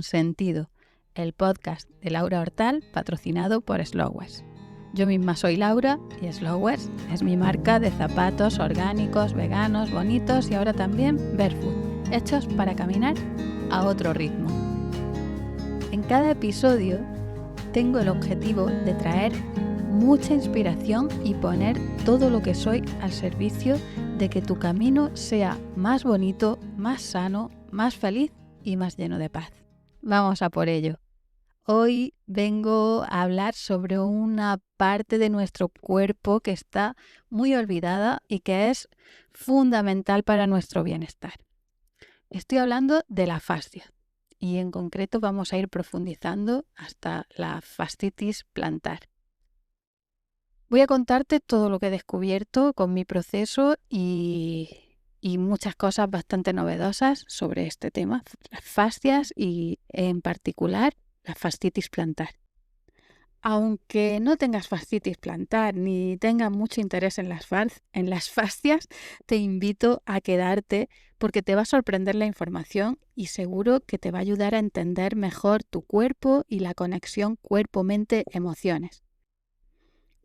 con sentido, el podcast de Laura Hortal, patrocinado por Slowers. Yo misma soy Laura y Slowers es mi marca de zapatos orgánicos, veganos, bonitos y ahora también barefoot, hechos para caminar a otro ritmo. En cada episodio tengo el objetivo de traer mucha inspiración y poner todo lo que soy al servicio de que tu camino sea más bonito, más sano, más feliz y más lleno de paz. Vamos a por ello. Hoy vengo a hablar sobre una parte de nuestro cuerpo que está muy olvidada y que es fundamental para nuestro bienestar. Estoy hablando de la fascia y en concreto vamos a ir profundizando hasta la fascitis plantar. Voy a contarte todo lo que he descubierto con mi proceso y muchas cosas bastante novedosas sobre este tema, las fascias y en particular la fascitis plantar. Aunque no tengas fascitis plantar ni tengas mucho interés en las fascias, te invito a quedarte porque te va a sorprender la información y seguro que te va a ayudar a entender mejor tu cuerpo y la conexión cuerpo-mente-emociones.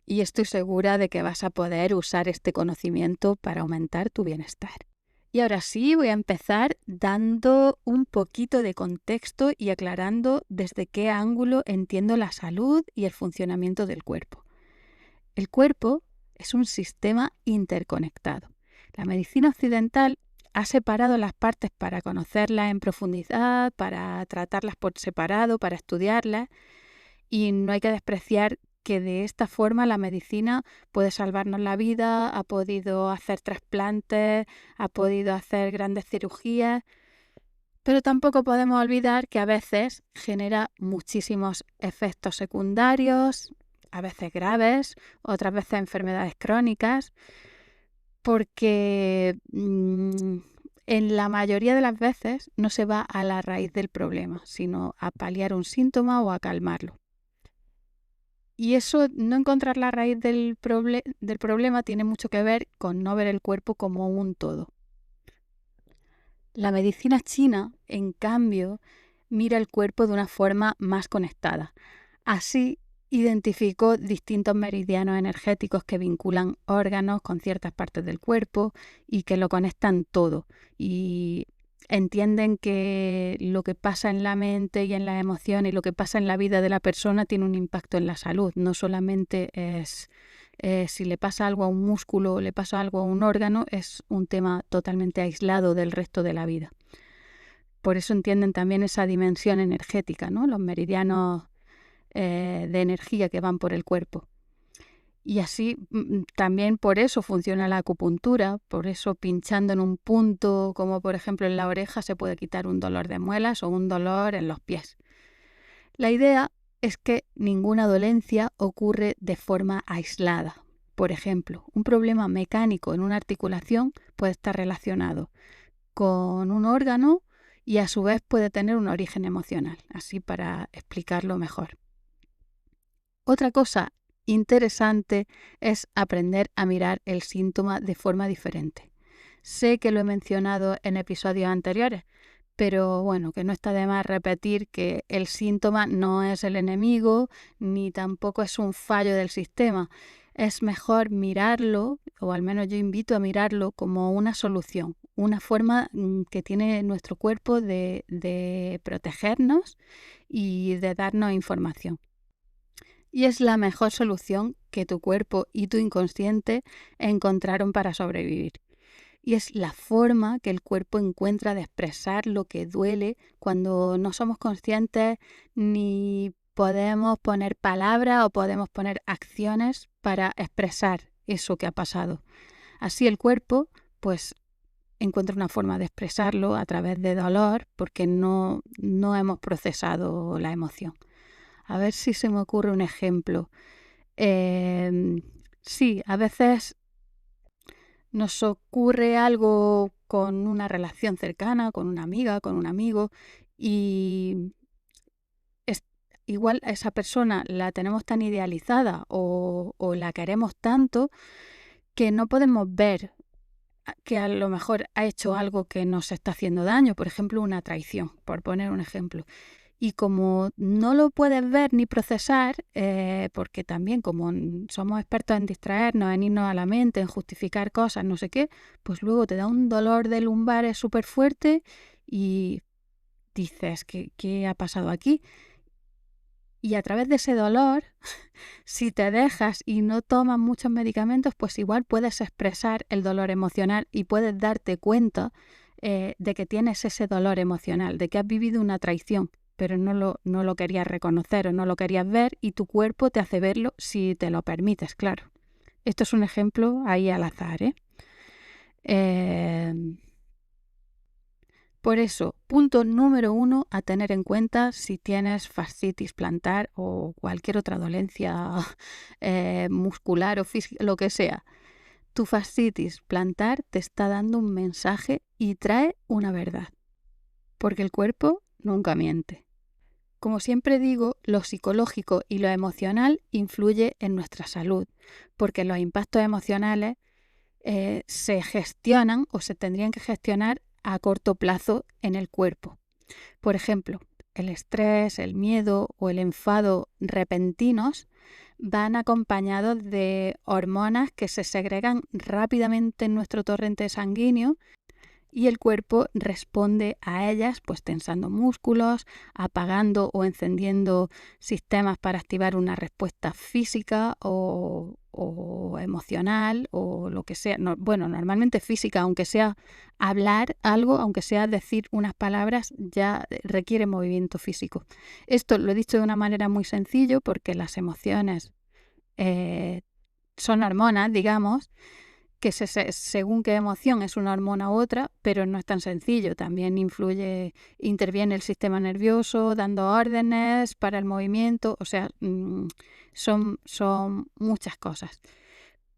Y estoy segura de que vas a poder usar este conocimiento para aumentar tu bienestar. Y ahora sí, voy a empezar dando un poquito de contexto y aclarando desde qué ángulo entiendo la salud y el funcionamiento del cuerpo. El cuerpo es un sistema interconectado. La medicina occidental ha separado las partes para conocerlas en profundidad, para tratarlas por separado, para estudiarlas, y no hay que despreciar que de esta forma la medicina puede salvarnos la vida, ha podido hacer trasplantes, ha podido hacer grandes cirugías, pero tampoco podemos olvidar que a veces genera muchísimos efectos secundarios, a veces graves, otras veces enfermedades crónicas, porque en la mayoría de las veces no se va a la raíz del problema, sino a paliar un síntoma o a calmarlo. Y eso, no encontrar la raíz del problema, tiene mucho que ver con no ver el cuerpo como un todo. La medicina china, en cambio, mira el cuerpo de una forma más conectada. Así, identificó distintos meridianos energéticos que vinculan órganos con ciertas partes del cuerpo y que lo conectan todo. Y entienden que lo que pasa en la mente y en las emociones y lo que pasa en la vida de la persona tiene un impacto en la salud. No solamente es si le pasa algo a un músculo o le pasa algo a un órgano, es un tema totalmente aislado del resto de la vida. Por eso entienden también esa dimensión energética, ¿no? Los meridianos de energía que van por el cuerpo. Y así también por eso funciona la acupuntura, por eso pinchando en un punto, como por ejemplo en la oreja, se puede quitar un dolor de muelas o un dolor en los pies. La idea es que ninguna dolencia ocurre de forma aislada. Por ejemplo, un problema mecánico en una articulación puede estar relacionado con un órgano y a su vez puede tener un origen emocional, así para explicarlo mejor. Otra cosa interesante es aprender a mirar el síntoma de forma diferente. Sé que lo he mencionado en episodios anteriores, pero bueno, que no está de más repetir que el síntoma no es el enemigo ni tampoco es un fallo del sistema. Es mejor mirarlo, o al menos yo invito a mirarlo como una solución, una forma que tiene nuestro cuerpo de protegernos y de darnos información. Y es la mejor solución que tu cuerpo y tu inconsciente encontraron para sobrevivir. Y es la forma que el cuerpo encuentra de expresar lo que duele cuando no somos conscientes ni podemos poner palabras o podemos poner acciones para expresar eso que ha pasado. Así el cuerpo, pues, encuentra una forma de expresarlo a través de dolor porque no hemos procesado la emoción. A ver si se me ocurre un ejemplo. Sí, a veces nos ocurre algo con una relación cercana, con una amiga, con un amigo, y igual a esa persona la tenemos tan idealizada o la queremos tanto que no podemos ver que a lo mejor ha hecho algo que nos está haciendo daño, por ejemplo, una traición, por poner un ejemplo. Y como no lo puedes ver ni procesar, porque también como somos expertos en distraernos, en irnos a la mente, en justificar cosas, no sé qué, pues luego te da un dolor de lumbares súper fuerte y dices, ¿qué ha pasado aquí? Y a través de ese dolor, si te dejas y no tomas muchos medicamentos, pues igual puedes expresar el dolor emocional y puedes darte cuenta de que tienes ese dolor emocional, de que has vivido una traición, pero no lo querías reconocer o no lo querías ver y tu cuerpo te hace verlo si te lo permites, claro. Esto es un ejemplo ahí al azar, ¿eh? Por eso, punto número 1 a tener en cuenta si tienes fascitis plantar o cualquier otra dolencia muscular o física, lo que sea. Tu fascitis plantar te está dando un mensaje y trae una verdad, porque el cuerpo nunca miente. Como siempre digo, lo psicológico y lo emocional influye en nuestra salud, porque los impactos emocionales se gestionan o se tendrían que gestionar a corto plazo en el cuerpo. Por ejemplo, el estrés, el miedo o el enfado repentinos van acompañados de hormonas que se segregan rápidamente en nuestro torrente sanguíneo y el cuerpo responde a ellas pues tensando músculos, apagando o encendiendo sistemas para activar una respuesta física o emocional o lo que sea. No, bueno, normalmente física, aunque sea hablar algo, aunque sea decir unas palabras, ya requiere movimiento físico. Esto lo he dicho de una manera muy sencilla porque las emociones son hormonas, digamos, que según qué emoción es una hormona u otra, pero no es tan sencillo. También interviene el sistema nervioso dando órdenes para el movimiento, o sea, son muchas cosas.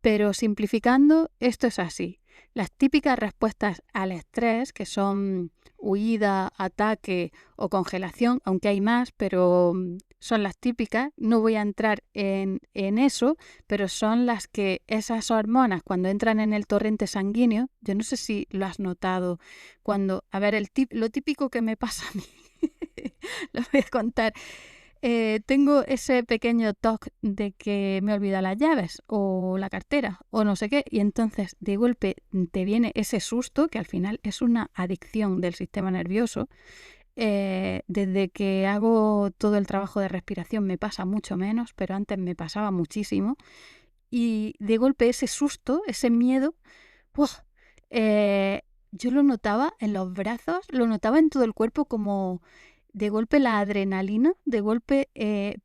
Pero simplificando, esto es así. Las típicas respuestas al estrés, que son huida, ataque o congelación, aunque hay más, pero son las típicas. No voy a entrar en eso, pero son las que esas hormonas cuando entran en el torrente sanguíneo, yo no sé si lo has notado, cuando, a ver, lo típico que me pasa a mí, lo voy a contar. Tengo ese pequeño toque de que me olvida las llaves o la cartera o no sé qué y entonces de golpe te viene ese susto que al final es una adicción del sistema nervioso. Desde que hago todo el trabajo de respiración me pasa mucho menos, pero antes me pasaba muchísimo y de golpe ese susto, ese miedo, ¡buah! Yo lo notaba en los brazos, lo notaba en todo el cuerpo como de golpe la adrenalina, de golpe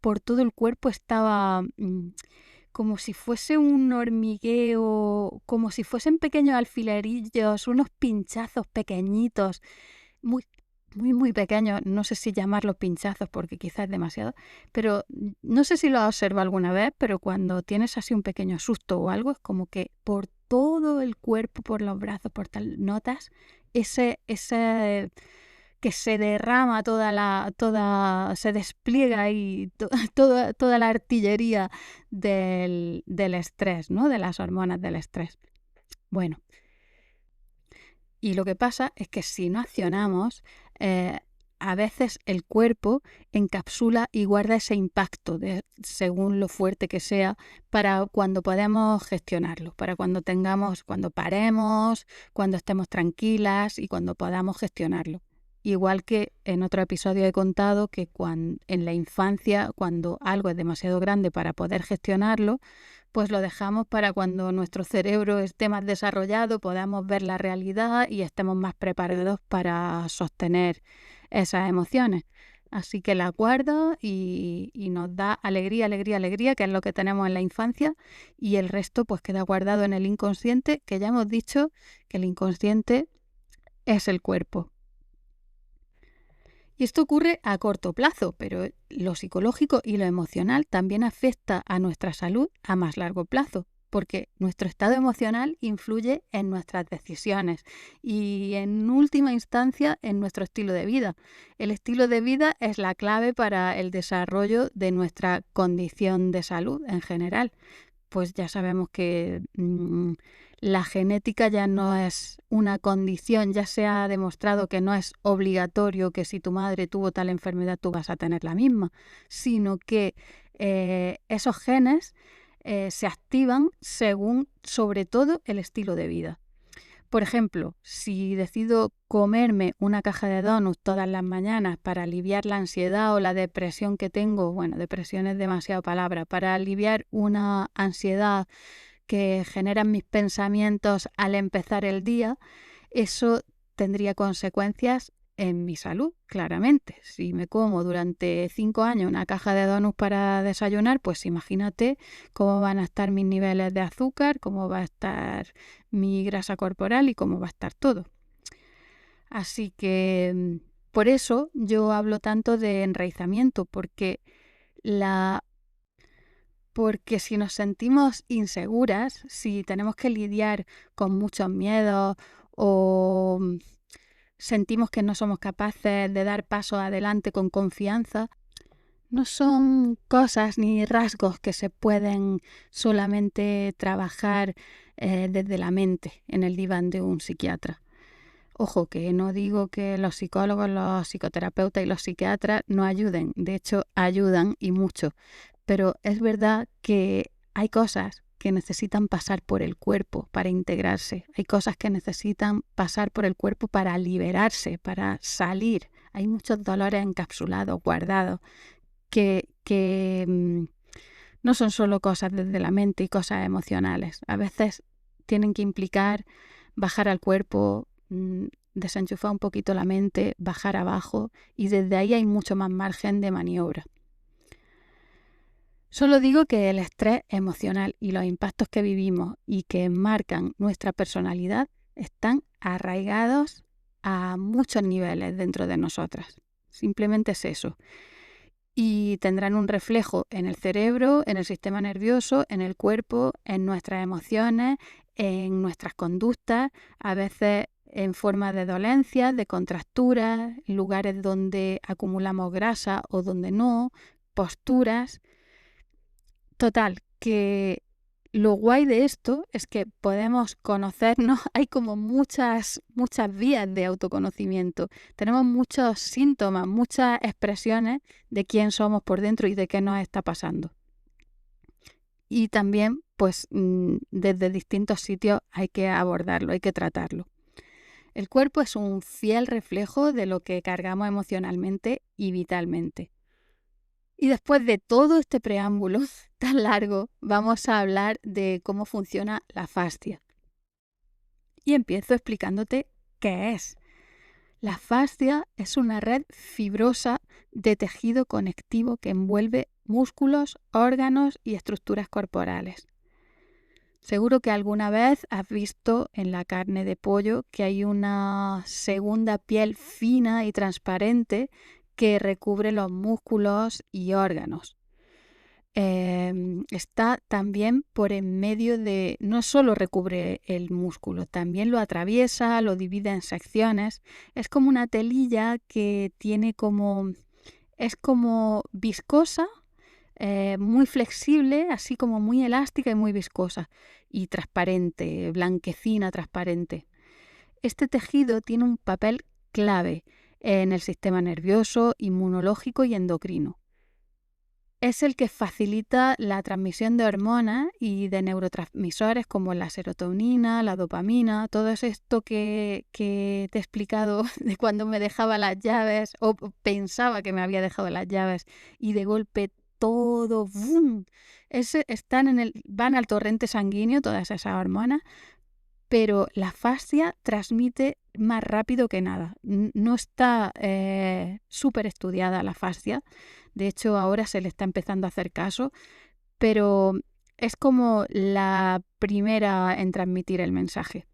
por todo el cuerpo estaba como si fuese un hormigueo, como si fuesen pequeños alfilerillos, unos pinchazos pequeñitos, muy, muy pequeños. No sé si llamarlos pinchazos porque quizás es demasiado, pero no sé si lo has observado alguna vez, pero cuando tienes así un pequeño susto o algo, es como que por todo el cuerpo, por los brazos, por tal, notas ese que se derrama se despliega ahí toda la artillería del estrés, ¿no? De las hormonas del estrés. Bueno, y lo que pasa es que si no accionamos, a veces el cuerpo encapsula y guarda ese impacto según lo fuerte que sea para cuando podamos gestionarlo, para cuando paremos, cuando estemos tranquilas y cuando podamos gestionarlo. Igual que en otro episodio he contado que en la infancia, cuando algo es demasiado grande para poder gestionarlo, pues lo dejamos para cuando nuestro cerebro esté más desarrollado, podamos ver la realidad y estemos más preparados para sostener esas emociones. Así que la guardo y nos da alegría, que es lo que tenemos en la infancia, y el resto pues queda guardado en el inconsciente, que ya hemos dicho que el inconsciente es el cuerpo. Y esto ocurre a corto plazo, pero lo psicológico y lo emocional también afecta a nuestra salud a más largo plazo, porque nuestro estado emocional influye en nuestras decisiones y en última instancia en nuestro estilo de vida. El estilo de vida es la clave para el desarrollo de nuestra condición de salud en general. Pues ya sabemos que La genética ya no es una condición, ya se ha demostrado que no es obligatorio que si tu madre tuvo tal enfermedad tú vas a tener la misma, sino que esos genes se activan según, sobre todo, el estilo de vida. Por ejemplo, si decido comerme una caja de donuts todas las mañanas para aliviar la ansiedad o la depresión que tengo, bueno, depresión es demasiada palabra, para aliviar una ansiedad que generan mis pensamientos al empezar el día, eso tendría consecuencias en mi salud, claramente. Si me como durante 5 años una caja de donuts para desayunar, pues imagínate cómo van a estar mis niveles de azúcar, cómo va a estar mi grasa corporal y cómo va a estar todo. Así que por eso yo hablo tanto de enraizamiento, porque si nos sentimos inseguras, si tenemos que lidiar con muchos miedos o sentimos que no somos capaces de dar pasos adelante con confianza, no son cosas ni rasgos que se pueden solamente trabajar desde la mente en el diván de un psiquiatra. Ojo, que no digo que los psicólogos, los psicoterapeutas y los psiquiatras no ayuden, de hecho ayudan y mucho, pero es verdad que hay cosas que necesitan pasar por el cuerpo para integrarse, hay cosas que necesitan pasar por el cuerpo para liberarse, para salir. Hay muchos dolores encapsulados, guardados, que no son solo cosas desde la mente y cosas emocionales. A veces tienen que implicar bajar al cuerpo, desenchufar un poquito la mente, bajar abajo, y desde ahí hay mucho más margen de maniobra. Solo digo que el estrés emocional y los impactos que vivimos y que marcan nuestra personalidad están arraigados a muchos niveles dentro de nosotras. Simplemente es eso. Y tendrán un reflejo en el cerebro, en el sistema nervioso, en el cuerpo, en nuestras emociones, en nuestras conductas, a veces en forma de dolencias, de contracturas, lugares donde acumulamos grasa o donde no, posturas. Total, que lo guay de esto es que podemos conocernos, hay como muchas vías de autoconocimiento, tenemos muchos síntomas, muchas expresiones de quién somos por dentro y de qué nos está pasando. Y también, pues, desde distintos sitios hay que abordarlo, hay que tratarlo. El cuerpo es un fiel reflejo de lo que cargamos emocionalmente y vitalmente. Y después de todo este preámbulo tan largo, vamos a hablar de cómo funciona la fascia. Y empiezo explicándote qué es. La fascia es una red fibrosa de tejido conectivo que envuelve músculos, órganos y estructuras corporales. Seguro que alguna vez has visto en la carne de pollo que hay una segunda piel fina y transparente que recubre los músculos y órganos. Está también por en medio de, no solo recubre el músculo, también lo atraviesa, lo divide en secciones. Es como una telilla que es como viscosa, muy flexible, así como muy elástica y muy viscosa y transparente, blanquecina, transparente. Este tejido tiene un papel clave en el sistema nervioso, inmunológico y endocrino. Es el que facilita la transmisión de hormonas y de neurotransmisores como la serotonina, la dopamina, todo esto que te he explicado de cuando me dejaba las llaves o pensaba que me había dejado las llaves y de golpe todo ¡bum! Van al torrente sanguíneo todas esas hormonas, pero la fascia transmite más rápido que nada. No está súper estudiada la fascia. De hecho, ahora se le está empezando a hacer caso, pero es como la primera en transmitir el mensaje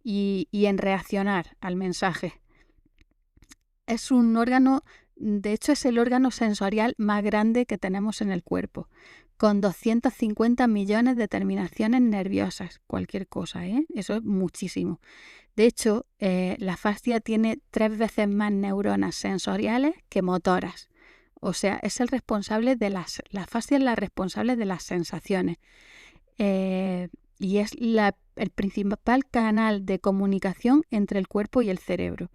y en reaccionar al mensaje. Es un órgano, de hecho es el órgano sensorial más grande que tenemos en el cuerpo, con 250 millones de terminaciones nerviosas, cualquier cosa, eso es muchísimo. De hecho, la fascia tiene 3 veces más neuronas sensoriales que motoras. O sea, es el responsable de la fascia es la responsable de las sensaciones y es el principal canal de comunicación entre el cuerpo y el cerebro,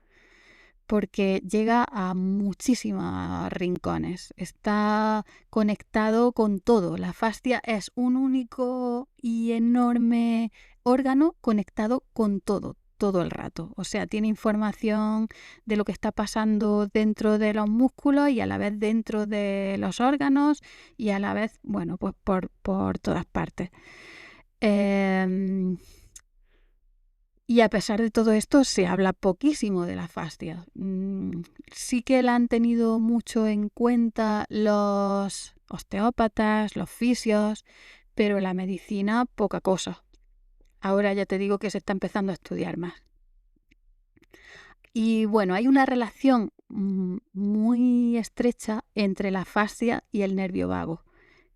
porque llega a muchísimos rincones, está conectado con todo. La fascia es un único y enorme órgano conectado con todo el rato. O sea, tiene información de lo que está pasando dentro de los músculos y a la vez dentro de los órganos y a la vez, bueno, pues por todas partes. Y a pesar de todo esto, se habla poquísimo de la fascia. Sí que la han tenido mucho en cuenta los osteópatas, los fisios, pero la medicina poca cosa. Ahora ya te digo que se está empezando a estudiar más. Y bueno, hay una relación muy estrecha entre la fascia y el nervio vago,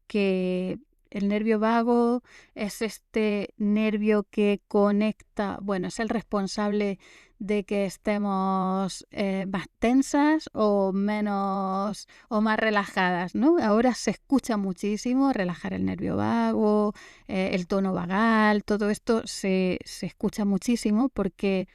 que el nervio vago es este nervio que conecta, bueno, es el responsable de que estemos más tensas o menos o más relajadas, ¿no? Ahora se escucha muchísimo relajar el nervio vago, el tono vagal, todo esto se escucha muchísimo porque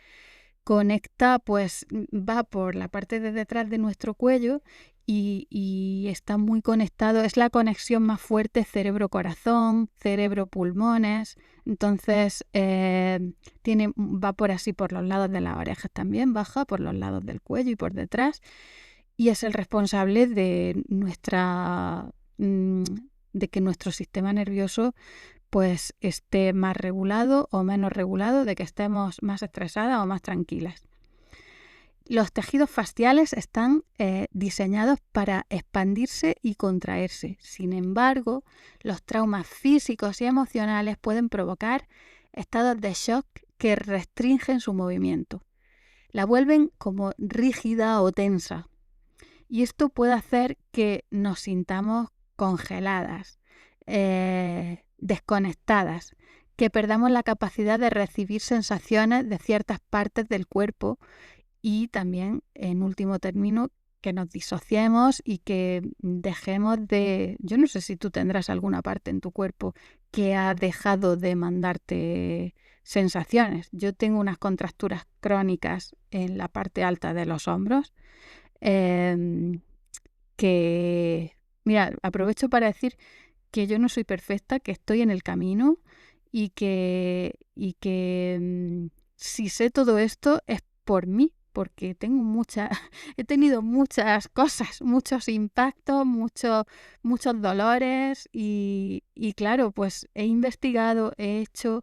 conecta, pues va por la parte de detrás de nuestro cuello y está muy conectado, es la conexión más fuerte cerebro-corazón, cerebro-pulmones, entonces va por así por los lados de las orejas también, baja por los lados del cuello y por detrás y es el responsable de de que nuestro sistema nervioso pues esté más regulado o menos regulado, de que estemos más estresadas o más tranquilas. Los tejidos fasciales están diseñados para expandirse y contraerse. Sin embargo, los traumas físicos y emocionales pueden provocar estados de shock que restringen su movimiento. La vuelven como rígida o tensa. Y esto puede hacer que nos sintamos congeladas, desconectadas, que perdamos la capacidad de recibir sensaciones de ciertas partes del cuerpo y también, en último término, que nos disociemos y que dejemos de... Yo no sé si tú tendrás alguna parte en tu cuerpo que ha dejado de mandarte sensaciones. Yo tengo unas contracturas crónicas en la parte alta de los hombros que, mira, aprovecho para decir que yo no soy perfecta, que estoy en el camino y que si sé todo esto es por mí, porque he tenido muchas cosas, muchos impactos, muchos dolores y claro, pues he investigado, he hecho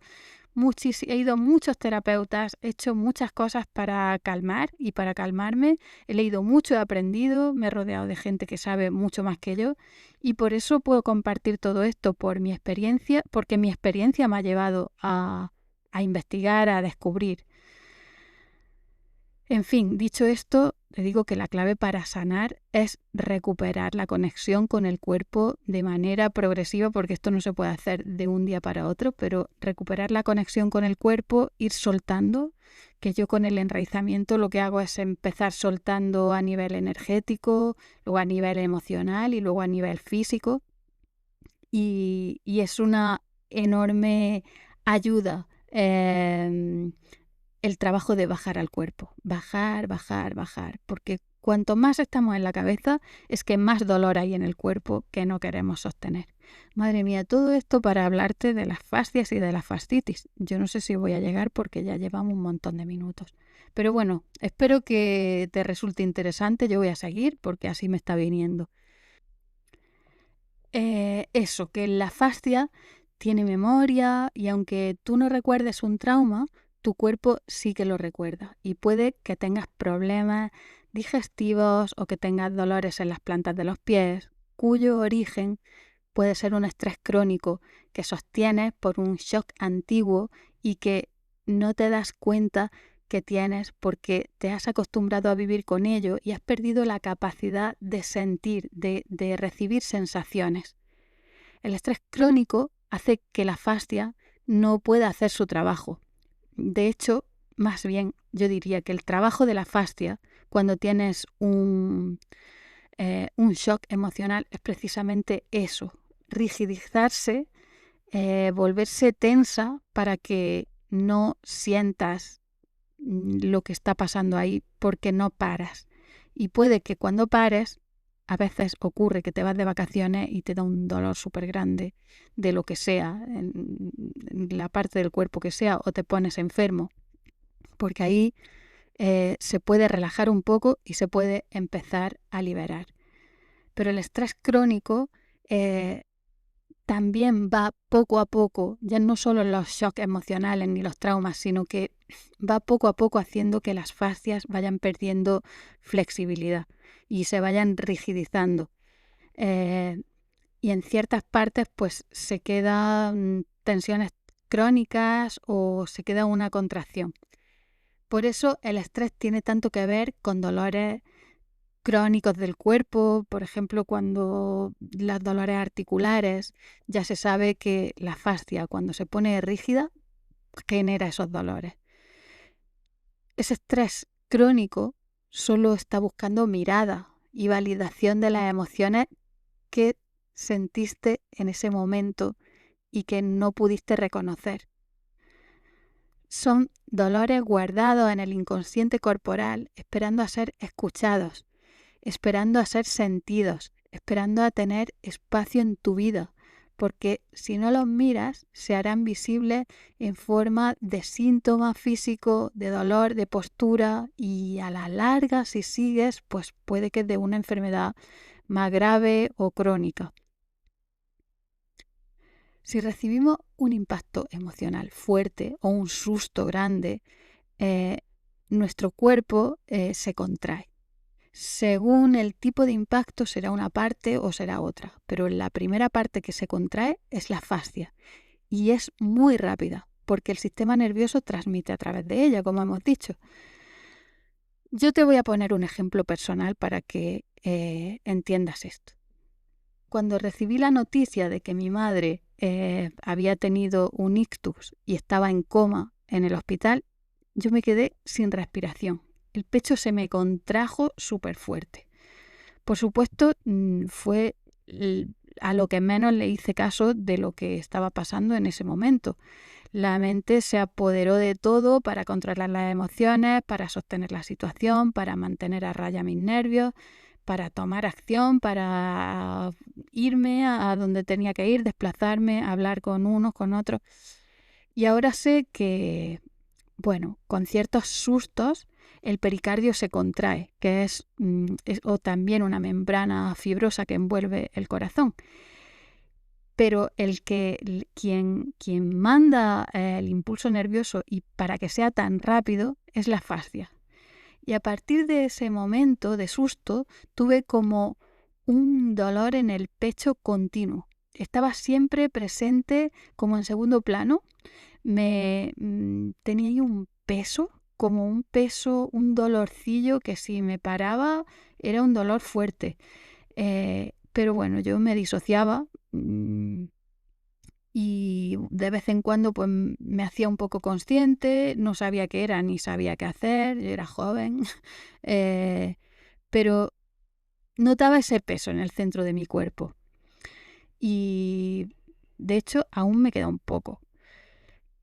he ido a muchos terapeutas, he hecho muchas cosas para calmar y para calmarme. He leído mucho, he aprendido, me he rodeado de gente que sabe mucho más que yo y por eso puedo compartir todo esto por mi experiencia, porque mi experiencia me ha llevado a investigar, a descubrir. En fin, dicho esto, te digo que la clave para sanar es recuperar la conexión con el cuerpo de manera progresiva, porque esto no se puede hacer de un día para otro, pero recuperar la conexión con el cuerpo, ir soltando, que yo con el enraizamiento lo que hago es empezar soltando a nivel energético, luego a nivel emocional y luego a nivel físico. Y es una enorme ayuda. El trabajo de bajar al cuerpo, bajar, porque cuanto más estamos en la cabeza es que más dolor hay en el cuerpo que no queremos sostener. Madre mía, todo esto para hablarte de las fascias y de la fascitis. Yo no sé si voy a llegar porque ya llevamos un montón de minutos. Pero bueno, espero que te resulte interesante. Yo voy a seguir porque así me está viniendo. Eso, que la fascia tiene memoria y aunque tú no recuerdes un trauma, tu cuerpo sí que lo recuerda y puede que tengas problemas digestivos o que tengas dolores en las plantas de los pies, cuyo origen puede ser un estrés crónico que sostienes por un shock antiguo y que no te das cuenta que tienes porque te has acostumbrado a vivir con ello y has perdido la capacidad de sentir, de recibir sensaciones. El estrés crónico hace que la fascia no pueda hacer su trabajo. De hecho, más bien yo diría que el trabajo de la fascia cuando tienes un shock emocional es precisamente eso, rigidizarse, volverse tensa para que no sientas lo que está pasando ahí porque no paras. Y puede que cuando pares, a veces ocurre que te vas de vacaciones y te da un dolor súper grande de lo que sea, en la parte del cuerpo que sea, o te pones enfermo, porque ahí se puede relajar un poco y se puede empezar a liberar. Pero el estrés crónico también va poco a poco, ya no solo los shocks emocionales ni los traumas, sino que va poco a poco haciendo que las fascias vayan perdiendo flexibilidad y se vayan rigidizando. Y en ciertas partes pues se quedan tensiones crónicas o se queda una contracción. Por eso el estrés tiene tanto que ver con dolores crónicos del cuerpo, por ejemplo, cuando los dolores articulares, ya se sabe que la fascia cuando se pone rígida genera esos dolores. Ese estrés crónico solo está buscando mirada y validación de las emociones que sentiste en ese momento y que no pudiste reconocer. Son dolores guardados en el inconsciente corporal, esperando a ser escuchados, esperando a ser sentidos, esperando a tener espacio en tu vida, porque si no los miras, se harán visibles en forma de síntomas físicos, de dolor, de postura, y a la larga, si sigues, pues puede que de una enfermedad más grave o crónica. Si recibimos un impacto emocional fuerte o un susto grande, nuestro cuerpo se contrae. Según el tipo de impacto será una parte o será otra, pero la primera parte que se contrae es la fascia y es muy rápida porque el sistema nervioso transmite a través de ella, como hemos dicho. Yo te voy a poner un ejemplo personal para que entiendas esto. Cuando recibí la noticia de que mi madre había tenido un ictus y estaba en coma en el hospital, yo me quedé sin respiración. El pecho se me contrajo súper fuerte. Por supuesto, fue a lo que menos le hice caso de lo que estaba pasando en ese momento. La mente se apoderó de todo para controlar las emociones, para sostener la situación, para mantener a raya mis nervios, para tomar acción, para irme a donde tenía que ir, desplazarme, hablar con unos, con otros. Y ahora sé que, bueno, con ciertos sustos el pericardio se contrae, que es o también una membrana fibrosa que envuelve el corazón. Pero quien manda el impulso nervioso y para que sea tan rápido es la fascia. Y a partir de ese momento de susto tuve como un dolor en el pecho continuo. Estaba siempre presente como en segundo plano. Tenía ahí un peso, como un peso, un dolorcillo que si me paraba era un dolor fuerte. Pero bueno, yo me disociaba y de vez en cuando pues me hacía un poco consciente, no sabía qué era ni sabía qué hacer, yo era joven, pero notaba ese peso en el centro de mi cuerpo y de hecho aún me queda un poco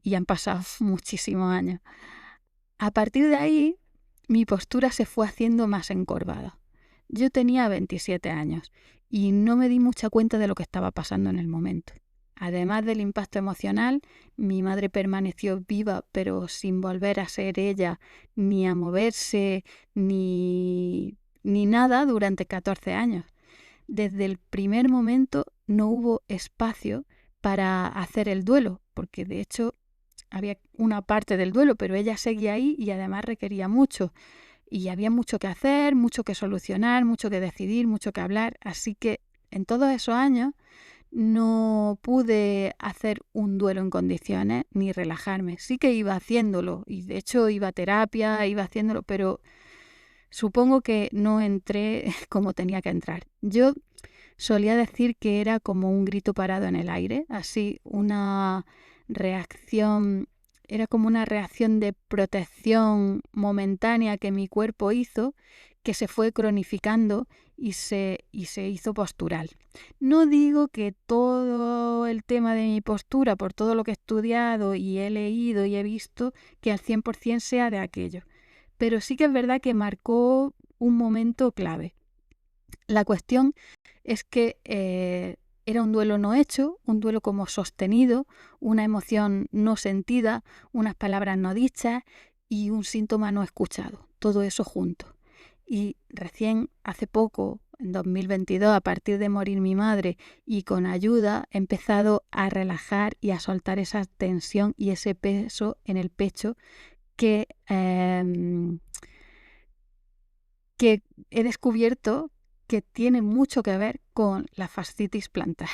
y han pasado muchísimos años. A partir de ahí mi postura se fue haciendo más encorvada. Yo tenía 27 años y no me di mucha cuenta de lo que estaba pasando en el momento. Además del impacto emocional, mi madre permaneció viva, pero sin volver a ser ella, ni a moverse, ni nada durante 14 años. Desde el primer momento no hubo espacio para hacer el duelo, porque de hecho había una parte del duelo, pero ella seguía ahí y además requería mucho. Y había mucho que hacer, mucho que solucionar, mucho que decidir, mucho que hablar. Así que en todos esos años no pude hacer un duelo en condiciones ni relajarme. Sí que iba haciéndolo y de hecho iba a terapia, iba haciéndolo, pero supongo que no entré como tenía que entrar. Yo solía decir que era como un grito parado en el aire, así una reacción, era como una reacción de protección momentánea que mi cuerpo hizo, que se fue cronificando y se hizo postural. No digo que todo el tema de mi postura, por todo lo que he estudiado y he leído y he visto, que al 100% sea de aquello, pero sí que es verdad que marcó un momento clave. La cuestión es que era un duelo no hecho, un duelo como sostenido, una emoción no sentida, unas palabras no dichas y un síntoma no escuchado, todo eso junto. Y recién hace poco, en 2022, a partir de morir mi madre y con ayuda, he empezado a relajar y a soltar esa tensión y ese peso en el pecho que he descubierto que tiene mucho que ver con la fascitis plantar.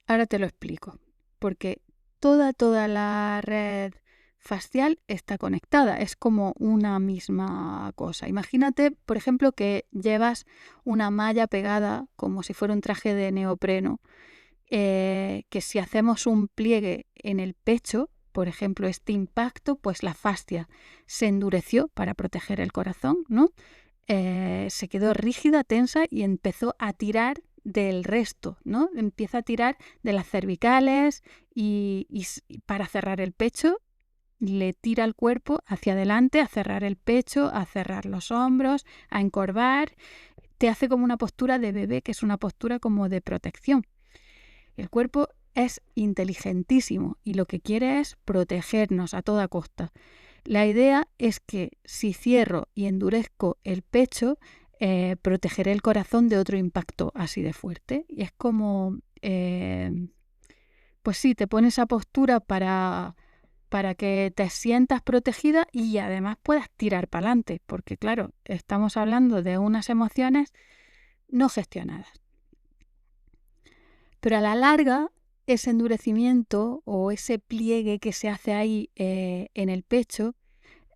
Ahora te lo explico, porque toda la red facial está conectada, es como una misma cosa. Imagínate, por ejemplo, que llevas una malla pegada como si fuera un traje de neopreno, que si hacemos un pliegue en el pecho, por ejemplo, este impacto, pues la fascia se endureció para proteger el corazón, ¿no? Se quedó rígida, tensa y empezó a tirar del resto, ¿no? Empieza a tirar de las cervicales y para cerrar el pecho le tira el cuerpo hacia adelante, a cerrar el pecho, a cerrar los hombros, a encorvar. Te hace como una postura de bebé, que es una postura como de protección. El cuerpo es inteligentísimo y lo que quiere es protegernos a toda costa. La idea es que si cierro y endurezco el pecho, protegeré el corazón de otro impacto así de fuerte. Y es como, pues sí, te pones esa postura para que te sientas protegida y además puedas tirar para adelante, porque claro, estamos hablando de unas emociones no gestionadas. Pero a la larga, ese endurecimiento o ese pliegue que se hace ahí en el pecho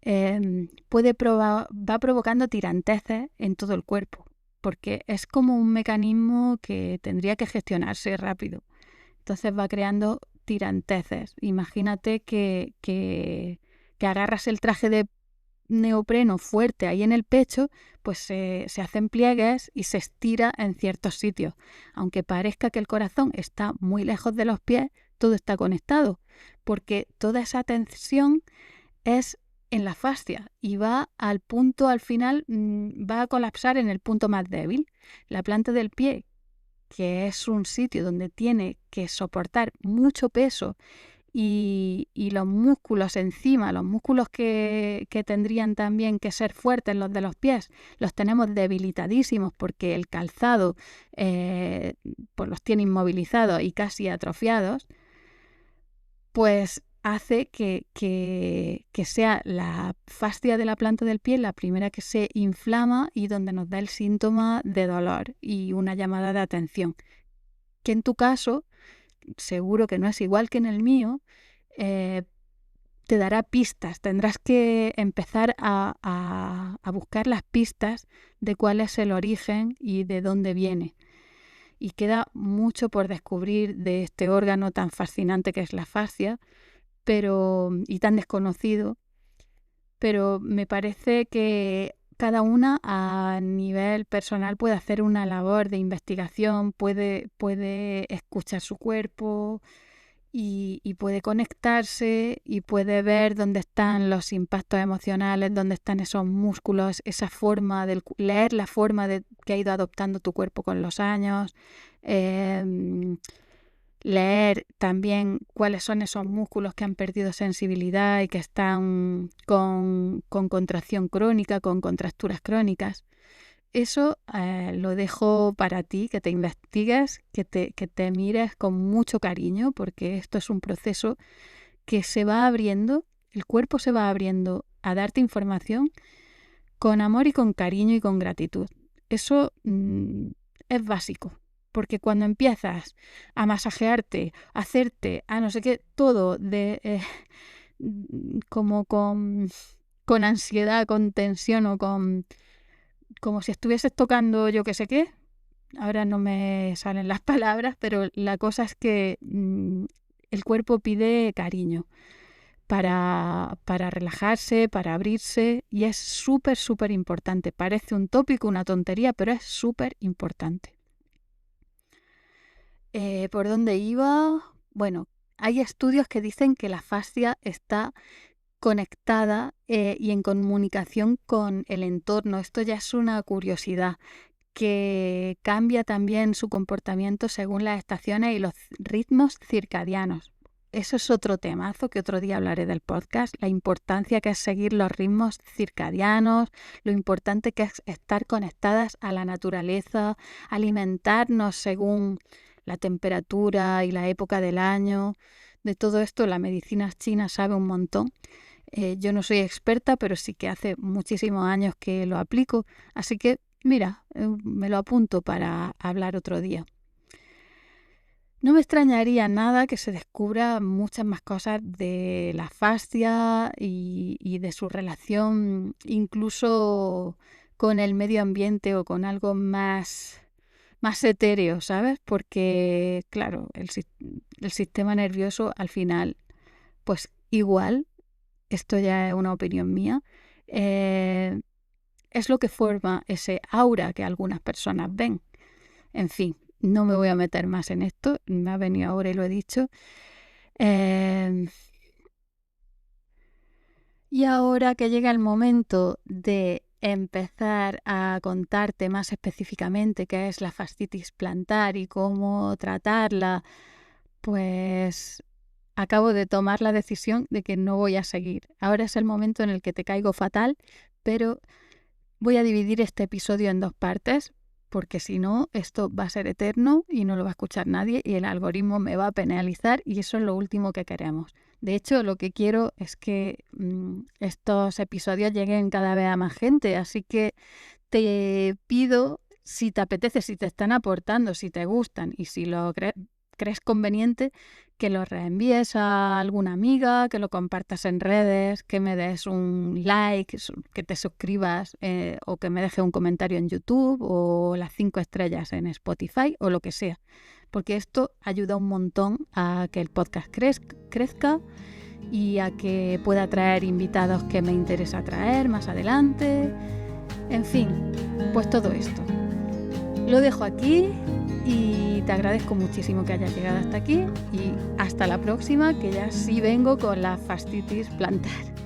va provocando tiranteces en todo el cuerpo, porque es como un mecanismo que tendría que gestionarse rápido. Entonces va creando tiranteces. Imagínate que agarras el traje de neopreno fuerte ahí en el pecho, pues se hacen pliegues y se estira en ciertos sitios. Aunque parezca que el corazón está muy lejos de los pies, todo está conectado, porque toda esa tensión es en la fascia y va al punto, al final, va a colapsar en el punto más débil. La planta del pie, que es un sitio donde tiene que soportar mucho peso y los músculos encima, los músculos que tendrían también que ser fuertes, los de los pies, los tenemos debilitadísimos porque el calzado pues los tiene inmovilizados y casi atrofiados, pues hace que sea la fascia de la planta del pie la primera que se inflama y donde nos da el síntoma de dolor y una llamada de atención. Que en tu caso, seguro que no es igual que en el mío, te dará pistas. Tendrás que empezar a buscar las pistas de cuál es el origen y de dónde viene. Y queda mucho por descubrir de este órgano tan fascinante que es la fascia, y tan desconocido, pero me parece que cada una a nivel personal puede hacer una labor de investigación, puede escuchar su cuerpo y puede conectarse y puede ver dónde están los impactos emocionales, dónde están esos músculos, esa forma de leer la forma que ha ido adoptando tu cuerpo con los años, leer también cuáles son esos músculos que han perdido sensibilidad y que están con contracción crónica, con contracturas crónicas. Eso lo dejo para ti, que te investigues, que te mires con mucho cariño, porque esto es un proceso que se va abriendo, el cuerpo se va abriendo a darte información con amor y con cariño y con gratitud. Eso es básico, porque cuando empiezas a masajearte, a hacerte, a no sé qué, todo como con ansiedad, con tensión o como si estuvieses tocando yo que sé qué, ahora no me salen las palabras, pero la cosa es que el cuerpo pide cariño, para relajarse, para abrirse, y es súper, súper importante. Parece un tópico, una tontería, pero es súper importante. ¿Por dónde iba? Bueno, hay estudios que dicen que la fascia está conectada y en comunicación con el entorno. Esto ya es una curiosidad, que cambia también su comportamiento según las estaciones y los ritmos circadianos. Eso es otro temazo que otro día hablaré del podcast, la importancia que es seguir los ritmos circadianos, lo importante que es estar conectadas a la naturaleza, alimentarnos según la temperatura y la época del año. De todo esto la medicina china sabe un montón. Yo no soy experta, pero sí que hace muchísimos años que lo aplico, así que mira, me lo apunto para hablar otro día. No me extrañaría nada que se descubra muchas más cosas de la fascia y de su relación incluso con el medio ambiente o con algo más etéreo, ¿sabes? Porque, claro, el sistema nervioso al final, pues igual, esto ya es una opinión mía, es lo que forma ese aura que algunas personas ven. En fin, no me voy a meter más en esto, me ha venido ahora y lo he dicho. Y ahora que llega el momento de empezar a contarte más específicamente qué es la fascitis plantar y cómo tratarla, pues acabo de tomar la decisión de que no voy a seguir. Ahora es el momento en el que te caigo fatal, pero voy a dividir este episodio en 2 partes, porque si no, esto va a ser eterno y no lo va a escuchar nadie y el algoritmo me va a penalizar y eso es lo último que queremos. De hecho, lo que quiero es que estos episodios lleguen cada vez a más gente, así que te pido, si te apetece, si te están aportando, si te gustan y si lo crees conveniente, que lo reenvíes a alguna amiga, que lo compartas en redes, que me des un like, que te suscribas o que me dejes un comentario en YouTube o las 5 estrellas en Spotify o lo que sea. Porque esto ayuda un montón a que el podcast crezca y a que pueda traer invitados que me interesa traer más adelante. En fin, pues todo esto. Lo dejo aquí y te agradezco muchísimo que hayas llegado hasta aquí y hasta la próxima, que ya sí vengo con la fascitis plantar.